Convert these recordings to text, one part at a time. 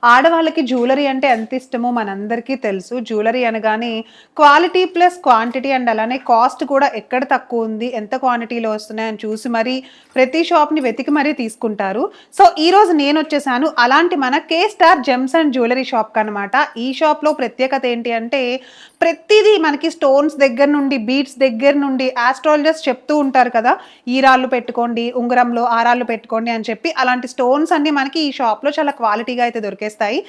ఆడవాళ్ళకి జ్యువెలరీ అంటే ఎంత ఇష్టమో మనందరికీ తెలుసు. జ్యువెలరీ అనగానే క్వాలిటీ ప్లస్ క్వాంటిటీ అండ్ అలానే కాస్ట్ కూడా ఎక్కడ తక్కువ ఉంది, ఎంత క్వాంటిటీలో వస్తున్నాయని చూసి మరీ ప్రతి షాప్‌ని వెతికి మరీ తీసుకుంటారు. సో, ఈరోజు నేనొచ్చేసాను అలాంటి మన కే స్టార్ జెమ్స్ అండ్ జ్యువెలరీ షాప్‌కనమాట. ఈ షాప్‌లో ప్రత్యేకత ఏంటి అంటే ప్రతీదీ మనకి స్టోన్స్ దగ్గర నుండి, బీడ్స్ దగ్గర నుండి ఆస్ట్రాలజర్స్ చెప్తూ ఉంటారు కదా! ఈ రాళ్ళు పెట్టుకోండి, ఉంగరంలో ఆ రాళ్ళు పెట్టుకోండి అని చెప్పి అలాంటి స్టోన్స్ అన్నీ మనకి ఈ షాప్‌లో చాలా క్వాలిటీగా అయితే దొరికేస్తాయి.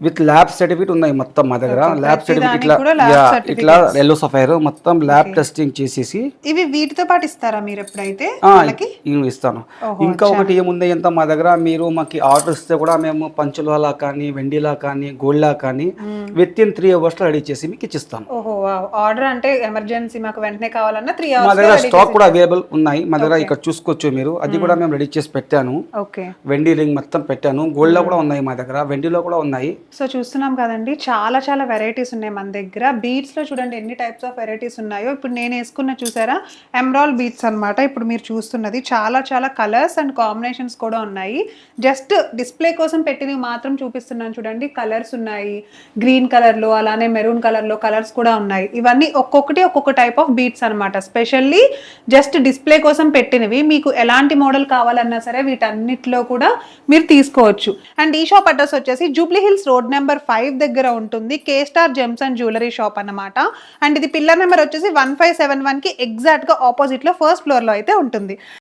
విత్ ల్యాబ్ సర్టిఫికేట్ ఉన్నాయి మొత్తం మా దగ్గర. ఓకే. ల్యాబ్ ప్రతి సర్టిఫికేట్ దానికి కూడా ల్యాబ్ ఇట్లా సర్టిఫికేట్స్. యెల్లో సఫైర్ మొత్తం ల్యాబ్ ఓకే. టెస్టింగ్ చేసేసి ఇవి వీటితో పాటు ఇస్తారా మీరెప్పుడైతే ఆ! వాళ్ళకి? ఇవి ఇస్తాను. ఓహో! ఇంకా అచ్చా! ఒకటి ఏముంది అంటే మా దగ్గర మీరు మాకు ఆర్డర్ ఇస్తే కూడా మేము పంచలోహలా కానీ, వెండిలా కానీ, గోల్డ్‌లా కానీ హ్మ్. వితిన్ 3 అవర్స్‌లో రెడీ చేసి మీకు ఇచ్చిస్తాను. ఓహో! వావ్! ఆర్డర్ అంటే ఎమర్జెన్సీ మాకు వెంటనే కావాలన్నా 3 మా అవర్స్‌లో దగ్గర రెడీ స్టాక్ చేసి కూడా అవైలబుల్ ఉన్నాయి. మా దగ్గర ఓకే. ఇక్కడ చూసుకోవచ్చు మీరు. అది హ్మ్. కూడా మేము రెడీ చేసి పెట్టాను. ఓకే. వెండి రింగ్ మొత్తం పెట్టాను. గోల్డ్‌లో హ్మ్. కూడా ఉన్నాయి మా దగ్గర. వెండిలో కూడా ఉన్నాయి. సో, చూస్తున్నాం కదండీ! చాలా చాలా వెరైటీస్ ఉన్నాయి మన దగ్గర. బీడ్స్‌లో చూడండి ఎన్ని టైప్స్ ఆఫ్ వెరైటీస్ ఉన్నాయో. ఇప్పుడు నేనేసుకున్నది చూసారా? ఎమరాల్డ్ బీడ్స్ అన్నమాట. ఇప్పుడు మీరు చూస్తున్నది. చాలా చాలా కలర్స్ అండ్ కాంబినేషన్స్ కూడా ఉన్నాయి. జస్ట్ డిస్‌ప్లే కోసం పెట్టినవి మాత్రం చూపిస్తున్నాను చూడండి. కలర్స్ ఉన్నాయి. గ్రీన్ కలర్‌లో అలానే మెరూన్ కలర్‌లో కలర్స్ కూడా ఉన్నాయి. ఇవన్నీ ఒక్కొక్కటి ఒక్కొక్క టైప్ ఆఫ్ బీడ్స్ అన్నమాట. స్పెషల్లీ జస్ట్ డిస్‌ప్లే కోసం పెట్టినవి. మీకు ఎలాంటి మోడల్ కావాలన్నా సరే వీటన్నిటిలో కూడా మీరు తీసుకోవచ్చు. అండ్ ఈ షాప్ అడ్రెస్ వచ్చేసి జూబ్లీ హిల్స్ రోడ్ నెంబర్ 5 దగ్గర ఉంటుంది. K star gems and jewellery shop అన్నమాట. అండ్ ఇది పిల్లర్ నెంబర్ వచ్చేసి 1571కి ఎగ్జాక్ట్‌గా ఆపోజిట్‌లో ఫస్ట్ ఫ్లోర్‌లో అయితే ఉంటుంది.